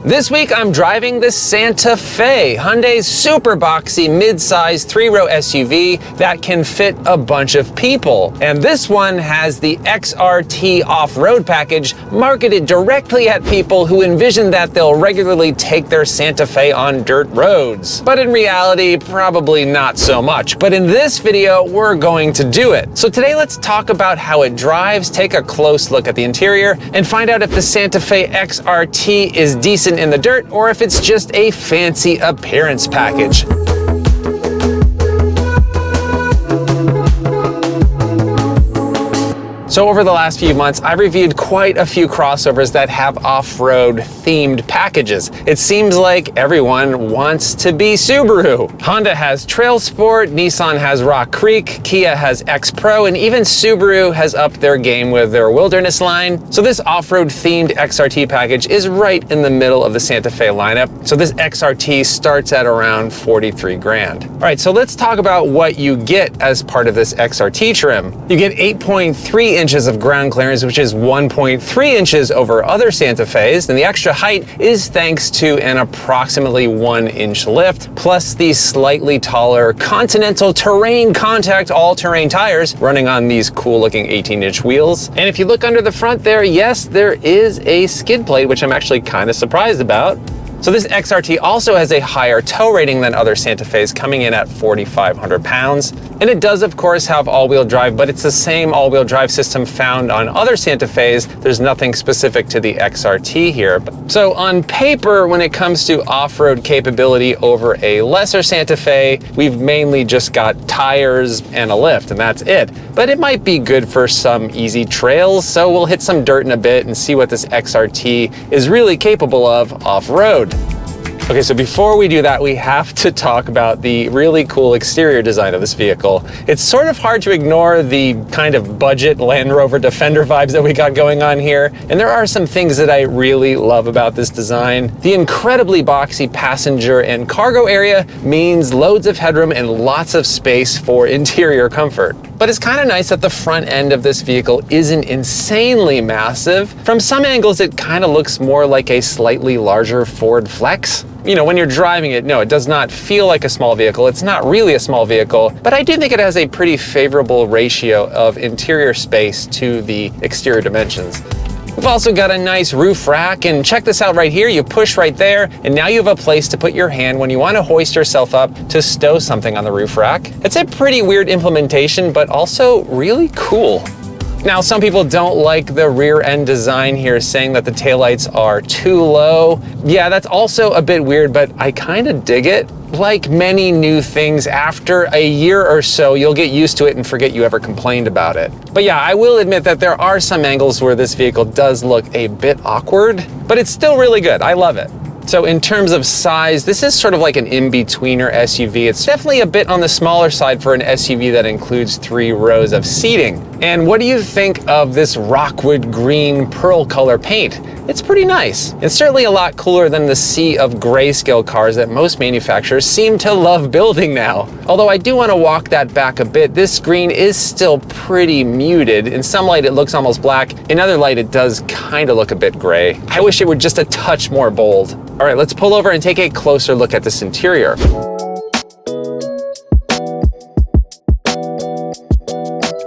This week I'm driving the Santa Fe, Hyundai's super boxy mid-size 3-row SUV that can fit a bunch of people. And this one has the XRT off-road package marketed directly at people who envision that they'll regularly take their Santa Fe on dirt roads. But in reality, probably not so much. But in this video, we're going to do it. So today let's talk about how it drives, take a close look at the interior, and find out if the Santa Fe XRT is decent in the dirt or if it's just a fancy appearance package. So over the last few months, I've reviewed quite a few crossovers that have off-road themed packages. It seems like everyone wants to be Subaru. Honda has Trail Sport, Nissan has Rock Creek, Kia has X-Pro, and even Subaru has upped their game with their Wilderness line. So this off-road themed XRT package is right in the middle of the Santa Fe lineup. So this XRT starts at around 43 grand. All right, so let's talk about what you get as part of this XRT trim. You get 8.3 inches of ground clearance, which is 1.3 inches over other Santa Fe's, and the extra height is thanks to an approximately 1-inch lift, plus the slightly taller Continental Terrain Contact all-terrain tires running on these cool-looking 18-inch wheels. And if you look under the front there, yes, there is a skid plate, which I'm actually kind of surprised about. So this XRT also has a higher tow rating than other Santa Fe's, coming in at 4,500 pounds. And it does, of course, have all-wheel drive, but it's the same all-wheel drive system found on other Santa Fe's. There's nothing specific to the XRT here. So on paper, when it comes to off-road capability over a lesser Santa Fe, we've mainly just got tires and a lift, and that's it. But it might be good for some easy trails, so we'll hit some dirt in a bit and see what this XRT is really capable of off-road. Okay, so before we do that, we have to talk about the really cool exterior design of this vehicle. It's sort of hard to ignore the kind of budget Land Rover Defender vibes that we got going on here, and there are some things that I really love about this design. The incredibly boxy passenger and cargo area means loads of headroom and lots of space for interior comfort. But it's kind of nice that the front end of this vehicle isn't insanely massive. From some angles, it kind of looks more like a slightly larger Ford Flex. You know, when you're driving it, no, it does not feel like a small vehicle. It's not really a small vehicle, but I do think it has a pretty favorable ratio of interior space to the exterior dimensions. We've also got a nice roof rack, and check this out right here. You push right there, and now you have a place to put your hand when you want to hoist yourself up to stow something on the roof rack. It's a pretty weird implementation, but also really cool. Now, some people don't like the rear end design here, saying that the taillights are too low. Yeah, that's also a bit weird, but I kind of dig it. Like many new things, after a year or so, you'll get used to it and forget you ever complained about it. But yeah, I will admit that there are some angles where this vehicle does look a bit awkward, but it's still really good. I love it. So in terms of size, this is sort of like an in-betweener SUV. It's definitely a bit on the smaller side for an SUV that includes 3 rows of seating. And what do you think of this rockwood green pearl color paint? It's pretty nice. It's certainly a lot cooler than the sea of grayscale cars that most manufacturers seem to love building now. Although I do want to walk that back a bit, this green is still pretty muted. In some light it looks almost black, in other light it does kind of look a bit gray. I wish it were just a touch more bold. All right, let's pull over and take a closer look at this interior.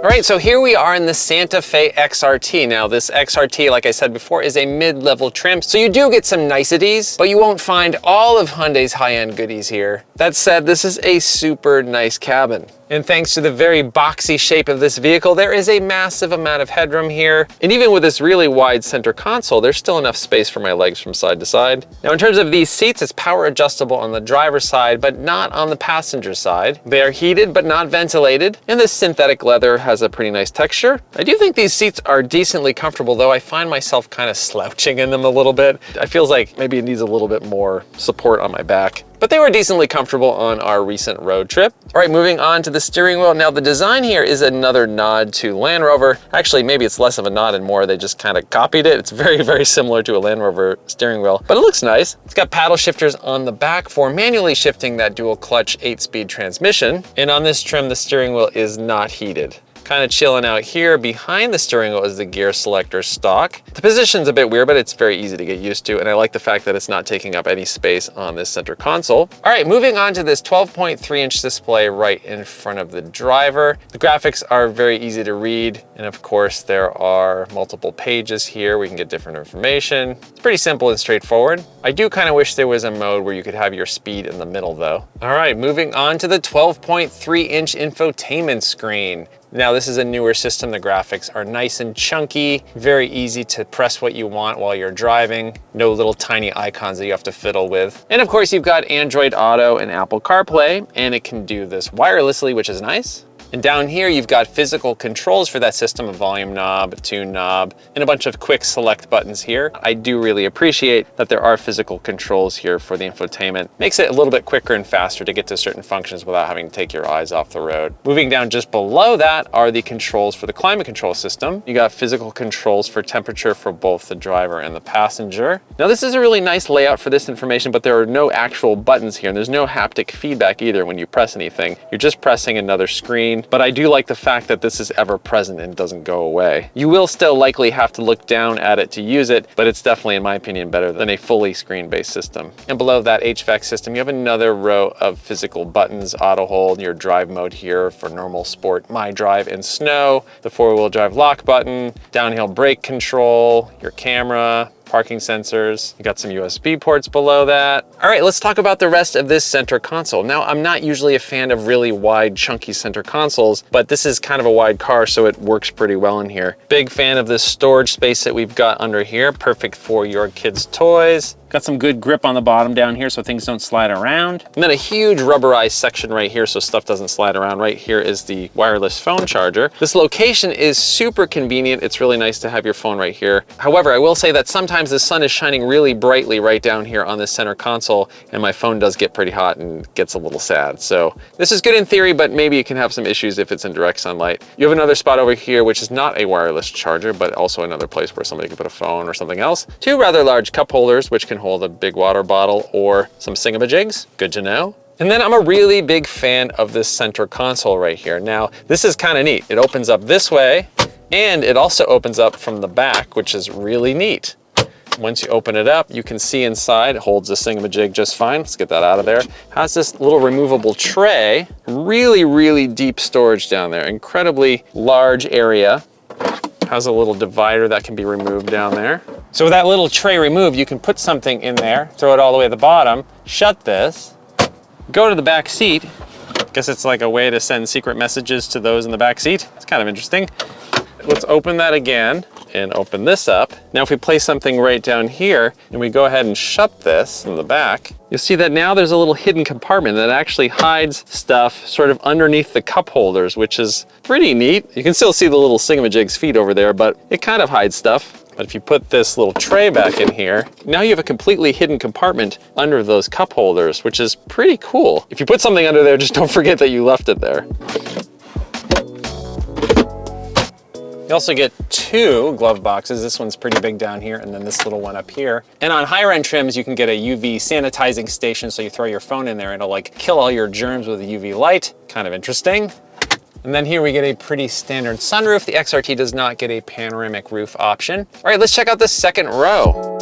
All right, so here we are in the Santa Fe XRT. Now, this XRT, like I said before, is a mid-level trim, so you do get some niceties, but you won't find all of Hyundai's high-end goodies here. That said, this is a super nice cabin. And thanks to the very boxy shape of this vehicle, there is a massive amount of headroom here. And even with this really wide center console, there's still enough space for my legs from side to side. Now, in terms of these seats, it's power adjustable on the driver's side, but not on the passenger side. They are heated, but not ventilated. And this synthetic leather has a pretty nice texture. I do think these seats are decently comfortable, though I find myself kind of slouching in them a little bit. I feel like maybe it needs a little bit more support on my back. But they were decently comfortable on our recent road trip. All right, moving on to the steering wheel. Now, the design here is another nod to Land Rover. Actually, maybe it's less of a nod and more they just kind of copied it. It's very, very similar to a Land Rover steering wheel, but it looks nice. It's got paddle shifters on the back for manually shifting that dual clutch 8-speed transmission. And on this trim, the steering wheel is not heated. Kind of chilling out here. Behind the steering wheel is the gear selector stock. The position's a bit weird, but it's very easy to get used to, and I like the fact that it's not taking up any space on this center console. All right, moving on to this 12.3-inch display right in front of the driver. The graphics are very easy to read, and of course there are multiple pages here. We can get different information. It's pretty simple and straightforward. I do kind of wish there was a mode where you could have your speed in the middle though. All right, moving on to the 12.3-inch infotainment screen. Now this is a newer system. The graphics are nice and chunky, very easy to press what you want while you're driving. No little tiny icons that you have to fiddle with. And of course you've got Android Auto and Apple CarPlay, and it can do this wirelessly, which is nice. And down here, you've got physical controls for that system, a volume knob, a tune knob, and a bunch of quick select buttons here. I do really appreciate that there are physical controls here for the infotainment. Makes it a little bit quicker and faster to get to certain functions without having to take your eyes off the road. Moving down just below that are the controls for the climate control system. You got physical controls for temperature for both the driver and the passenger. Now this is a really nice layout for this information, but there are no actual buttons here, and there's no haptic feedback either when you press anything. You're just pressing another screen. But I do like the fact that this is ever present and doesn't go away. You will still likely have to look down at it to use it, but it's definitely, in my opinion, better than a fully screen-based system. And below that HVAC system, you have another row of physical buttons: auto hold, your drive mode here for normal, sport, my drive, and snow, the four-wheel drive lock button, downhill brake control, your camera, parking sensors. You got some USB ports below that. All right, let's talk about the rest of this center console. Now, I'm not usually a fan of really wide, chunky center consoles, but this is kind of a wide car, so it works pretty well in here. Big fan of this storage space that we've got under here. Perfect for your kids' toys. Got some good grip on the bottom down here so things don't slide around. And then a huge rubberized section right here so stuff doesn't slide around. Right here is the wireless phone charger. This location is super convenient. It's really nice to have your phone right here. However, I will say that sometimes the sun is shining really brightly right down here on this center console, and my phone does get pretty hot and gets a little sad. So this is good in theory, but maybe it can have some issues if it's in direct sunlight. You have another spot over here, which is not a wireless charger, but also another place where somebody can put a phone or something else. Two rather large cup holders, which can hold a big water bottle or some singamajigs. Good to know. And then I'm a really big fan of this center console right here. Now, this is kind of neat. It opens up this way, and it also opens up from the back, which is really neat. Once you open it up, you can see inside. It holds the singamajig just fine. Let's get that out of there. Has this little removable tray. Really, really deep storage down there. Incredibly large area. Has a little divider that can be removed down there. So with that little tray removed, you can put something in there, throw it all the way to the bottom, shut this, go to the back seat. Guess it's like a way to send secret messages to those in the back seat. It's kind of interesting. Let's open that again and open this up. Now if we place something right down here and we go ahead and shut this in the back, you'll see that now there's a little hidden compartment that actually hides stuff sort of underneath the cup holders, which is pretty neat. You can still see the little singamajig's feet over there, but it kind of hides stuff. But if you put this little tray back in here, now you have a completely hidden compartment under those cup holders, which is pretty cool. If you put something under there, just don't forget that you left it there. You also get two glove boxes. This one's pretty big down here, and then this little one up here. And on higher end trims, you can get a UV sanitizing station, so you throw your phone in there and it'll like kill all your germs with a UV light. Kind of interesting. And then here we get a pretty standard sunroof. The XRT does not get a panoramic roof option. All right, let's check out the second row.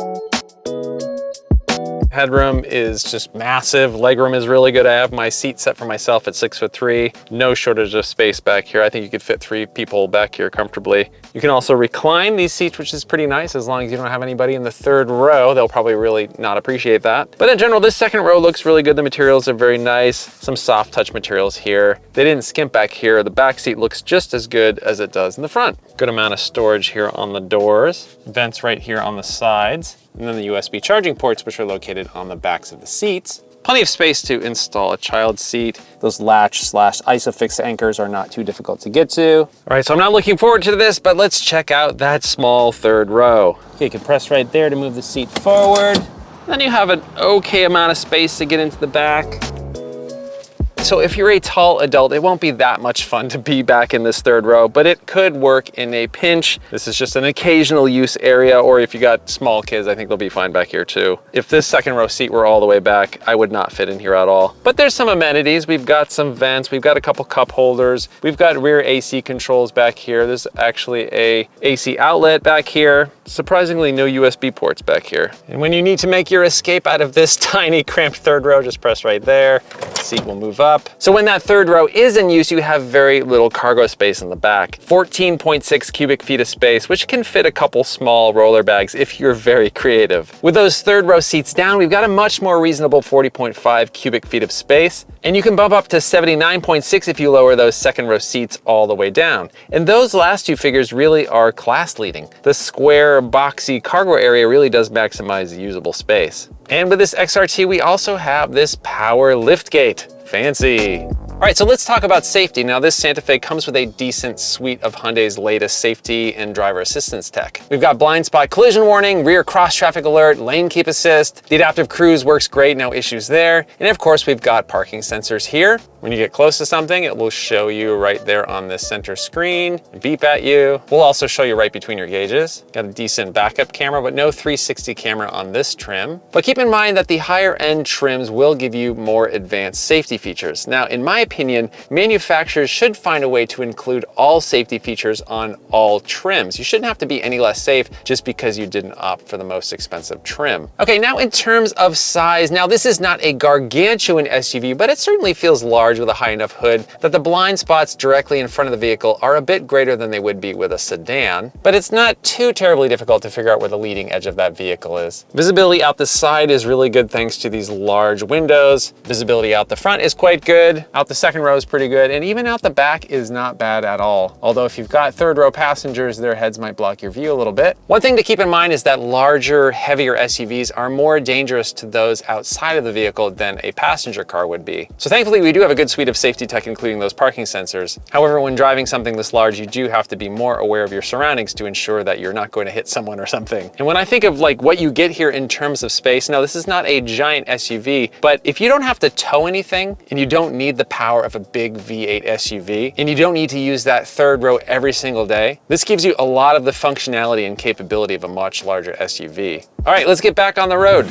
Headroom is just massive. Legroom is really good. I have my seat set for myself at 6'3". No shortage of space back here. I think you could fit 3 people back here comfortably. You can also recline these seats, which is pretty nice as long as you don't have anybody in the third row. They'll probably really not appreciate that. But in general, this second row looks really good. The materials are very nice. Some soft touch materials here. They didn't skimp back here. The back seat looks just as good as it does in the front. Good amount of storage here on the doors. Vents right here on the sides. And then the USB charging ports, which are located on the backs of the seats. Plenty of space to install a child seat. Those latch/isofix anchors are not too difficult to get to. All right, so I'm not looking forward to this, but let's check out that small third row. Okay, you can press right there to move the seat forward. Then you have an okay amount of space to get into the back. So if you're a tall adult, it won't be that much fun to be back in this third row, but it could work in a pinch. This is just an occasional use area, or if you got small kids, I think they'll be fine back here too. If this second row seat were all the way back, I would not fit in here at all. But there's some amenities. We've got some vents, we've got a couple cup holders, we've got rear AC controls back here. There's actually a AC outlet back here. Surprisingly, no USB ports back here. And when you need to make your escape out of this tiny cramped third row, just press right there. The seat will move up. So when that third row is in use, you have very little cargo space in the back. 14.6 cubic feet of space, which can fit a couple small roller bags if you're very creative. With those third row seats down, we've got a much more reasonable 40.5 cubic feet of space. And you can bump up to 79.6 if you lower those second row seats all the way down. And those last two figures really are class leading. The square, boxy cargo area really does maximize the usable space. And with this XRT, we also have this power liftgate. Fancy. All right, so let's talk about safety. Now, this Santa Fe comes with a decent suite of Hyundai's latest safety and driver assistance tech. We've got blind spot collision warning, rear cross traffic alert, lane keep assist. The adaptive cruise works great, no issues there. And of course, we've got parking sensors here. When you get close to something, it will show you right there on this center screen, beep at you. We'll also show you right between your gauges. Got a decent backup camera, but no 360 camera on this trim. But keep in mind that the higher end trims will give you more advanced safety features. Now, in my opinion, manufacturers should find a way to include all safety features on all trims. You shouldn't have to be any less safe just because you didn't opt for the most expensive trim. Okay, now in terms of size, now this is not a gargantuan SUV, but it certainly feels large with a high enough hood that the blind spots directly in front of the vehicle are a bit greater than they would be with a sedan, but it's not too terribly difficult to figure out where the leading edge of that vehicle is. Visibility out the side is really good thanks to these large windows. Visibility out the front is quite good. Out the second row is pretty good, and even out the back is not bad at all. Although if you've got third row passengers, their heads might block your view a little bit. One thing to keep in mind is that larger, heavier SUVs are more dangerous to those outside of the vehicle than a passenger car would be. So thankfully, we do have a good suite of safety tech, including those parking sensors. However, when driving something this large, you do have to be more aware of your surroundings to ensure that you're not going to hit someone or something. And when I think of like what you get here in terms of space, now this is not a giant SUV, but if you don't have to tow anything and you don't need the power of a big V8 SUV, and you don't need to use that third row every single day, this gives you a lot of the functionality and capability of a much larger SUV. All right, let's get back on the road.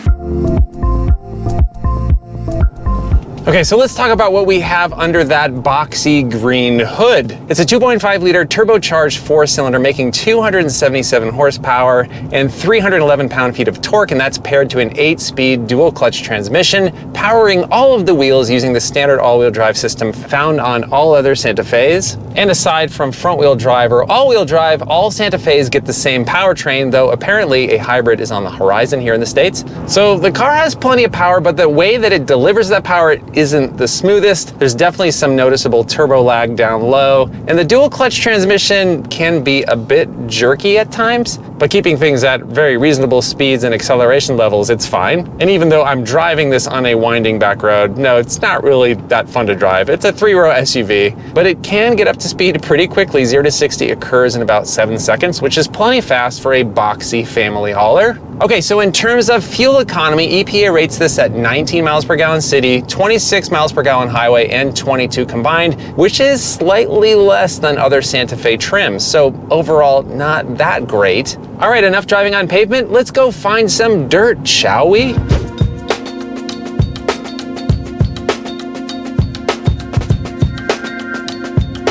Okay, so let's talk about what we have under that boxy green hood. It's a 2.5 liter turbocharged 4-cylinder making 277 horsepower and 311 pound-feet of torque, and that's paired to an 8-speed dual clutch transmission, powering all of the wheels using the standard all-wheel drive system found on all other Santa Fes. And aside from front-wheel drive or all-wheel drive, all Santa Fes get the same powertrain, though apparently a hybrid is on the horizon here in the States. So the car has plenty of power, but the way that it delivers that power isn't the smoothest. There's definitely some noticeable turbo lag down low, and the dual clutch transmission can be a bit jerky at times, but keeping things at very reasonable speeds and acceleration levels, it's fine. And even though I'm driving this on a winding back road, no, it's not really that fun to drive. It's a 3-row SUV, but it can get up to speed pretty quickly. 0 to 60 occurs in about 7 seconds, which is plenty fast for a boxy family hauler. Okay, so in terms of fuel economy, EPA rates this at 19 miles per gallon city, 26 miles per gallon highway, and 22 combined, which is slightly less than other Santa Fe trims. So overall, not that great. All right, enough driving on pavement. Let's go find some dirt, shall we?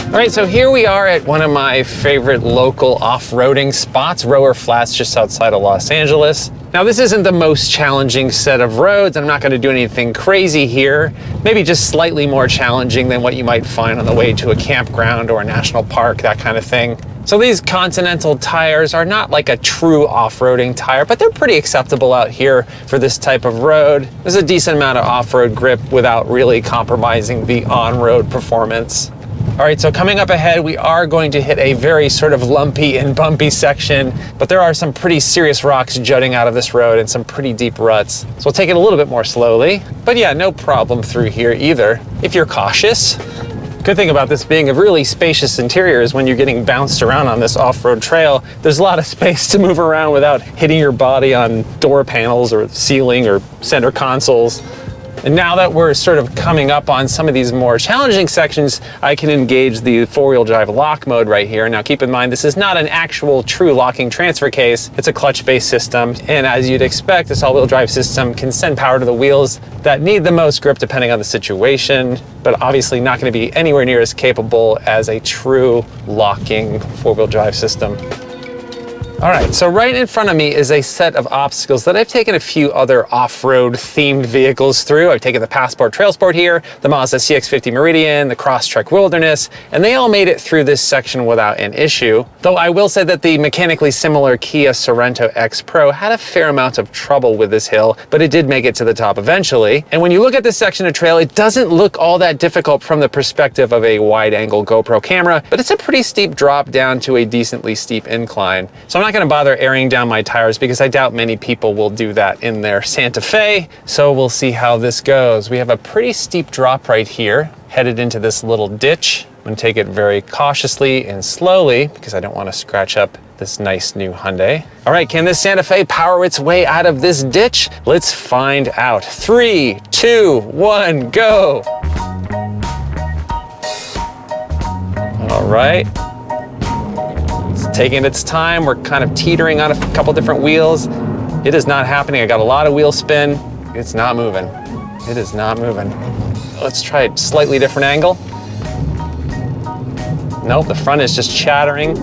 All right, so here we are at one of my favorite local off-roading spots, Rower Flats, just outside of Los Angeles. Now, this isn't the most challenging set of roads. I'm not going to do anything crazy here. Maybe just slightly more challenging than what you might find on the way to a campground or a national park, that kind of thing. So these Continental tires are not like a true off-roading tire, but they're pretty acceptable out here for this type of road. There's a decent amount of off-road grip without really compromising the on-road performance. All right, so coming up ahead, we are going to hit a very sort of lumpy and bumpy section, but there are some pretty serious rocks jutting out of this road and some pretty deep ruts. So we'll take it a little bit more slowly, but yeah, no problem through here either, if you're cautious. Good thing about this being a really spacious interior is when you're getting bounced around on this off-road trail, there's a lot of space to move around without hitting your body on door panels or ceiling or center consoles. And now that we're sort of coming up on some of these more challenging sections, I can engage the four-wheel drive lock mode right here. Now keep in mind, this is not an actual true locking transfer case. It's a clutch-based system. And as you'd expect, this all-wheel drive system can send power to the wheels that need the most grip depending on the situation, but obviously not going to be anywhere near as capable as a true locking four-wheel drive system. All right, so right in front of me is a set of obstacles that I've taken a few other off-road themed vehicles through. I've taken the Passport Trail Sport here, the Mazda CX-50 Meridian, the Crosstrek Wilderness, and they all made it through this section without an issue. Though I will say that the mechanically similar Kia Sorento X Pro had a fair amount of trouble with this hill, but it did make it to the top eventually. And when you look at this section of trail, it doesn't look all that difficult from the perspective of a wide-angle GoPro camera, but it's a pretty steep drop down to a decently steep incline. So I'm not going to bother airing down my tires because I doubt many people will do that in their Santa Fe. So we'll see how this goes. We have a pretty steep drop right here, headed into this little ditch. I'm going to take it very cautiously and slowly because I don't want to scratch up this nice new Hyundai. All right, can this Santa Fe power its way out of this ditch? Let's find out. 3, 2, 1, go. All right. Taking its time, we're kind of teetering on a couple different wheels. It is not happening. I got a lot of wheel spin. It's not moving. It is not moving. Let's try a slightly different angle. Nope, the front is just chattering.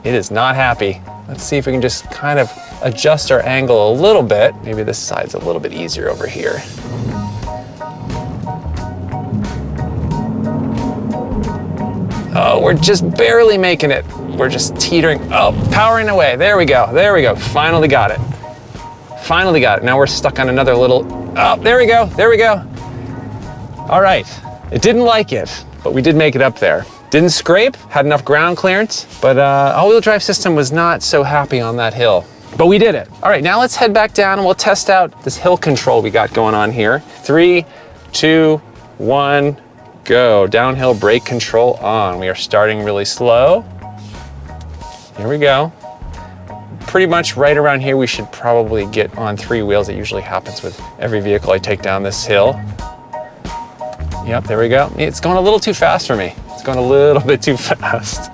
It is not happy. Let's see if we can just kind of adjust our angle a little bit. Maybe this side's a little bit easier over here. Oh, we're just barely making it. We're just teetering, oh, powering away. There we go, there we go. Finally got it. Finally got it. Now we're stuck on another little, oh, there we go, there we go. All right, it didn't like it, but we did make it up there. Didn't scrape, had enough ground clearance, but all-wheel drive system was not so happy on that hill. But we did it. All right, now let's head back down and we'll test out this hill control we got going on here. 3, 2, 1, go. Downhill brake control on. We are starting really slow. Here we go. Pretty much right around here, we should probably get on 3 wheels. It usually happens with every vehicle I take down this hill. Yep, there we go. It's going a little too fast for me. It's going a little bit too fast.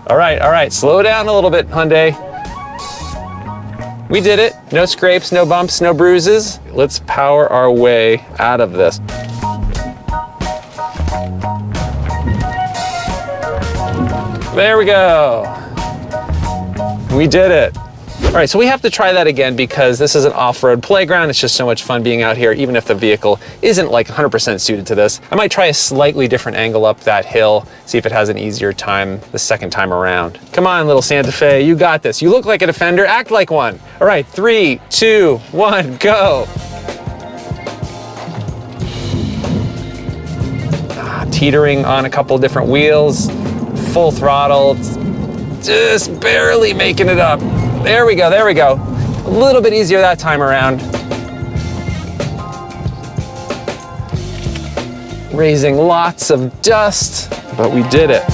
All right, slow down a little bit, Hyundai. We did it. No scrapes, no bumps, no bruises. Let's power our way out of this. There we go. We did it. All right, so we have to try that again because this is an off-road playground. It's just so much fun being out here, even if the vehicle isn't like 100% suited to this. I might try a slightly different angle up that hill, see if it has an easier time the second time around. Come on, little Santa Fe, you got this. You look like a defender, act like one. All right, 3, 2, 1, go. Teetering on a couple different wheels, full throttle, just barely making it up. There we go, there we go. A little bit easier that time around. Raising lots of dust, but we did it.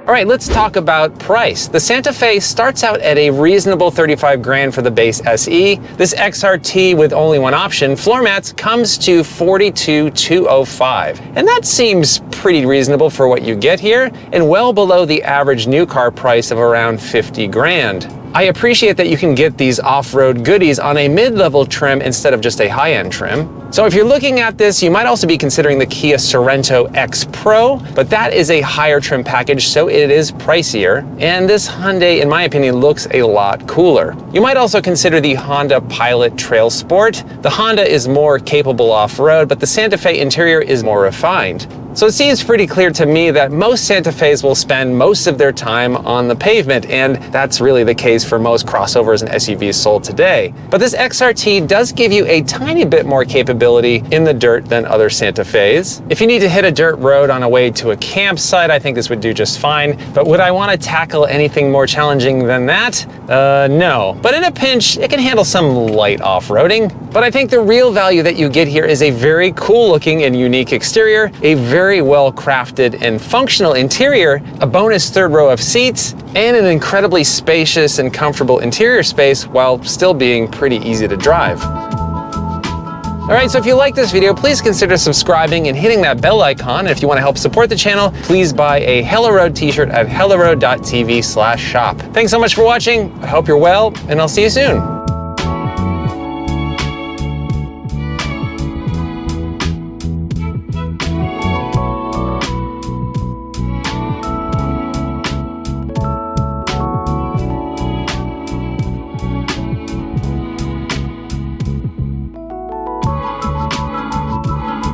All right, let's talk about price. The Santa Fe starts out at a reasonable 35 grand for the base SE. This XRT with only one option, floor mats, comes to 42,205. And that seems pretty reasonable for what you get here, and well below the average new car price of around 50 grand. I appreciate that you can get these off-road goodies on a mid-level trim instead of just a high-end trim. So if you're looking at this, you might also be considering the Kia Sorento X Pro, but that is a higher trim package, so it is pricier. And this Hyundai, in my opinion, looks a lot cooler. You might also consider the Honda Pilot Trail Sport. The Honda is more capable off-road, but the Santa Fe interior is more refined. So it seems pretty clear to me that most Santa Fe's will spend most of their time on the pavement, and that's really the case for most crossovers and SUVs sold today. But this XRT does give you a tiny bit more capability in the dirt than other Santa Fe's. If you need to hit a dirt road on a way to a campsite, I think this would do just fine. But would I want to tackle anything more challenging than that? No. But in a pinch, it can handle some light off-roading. But I think the real value that you get here is a very cool looking and unique exterior, a very well crafted and functional interior, a bonus third row of seats, and an incredibly spacious and comfortable interior space while still being pretty easy to drive. All right, so if you like this video, please consider subscribing and hitting that bell icon. And if you want to help support the channel, please buy a Hello Road t-shirt at helloroad.tv/shop. Thanks so much for watching. I hope you're well, and I'll see you soon.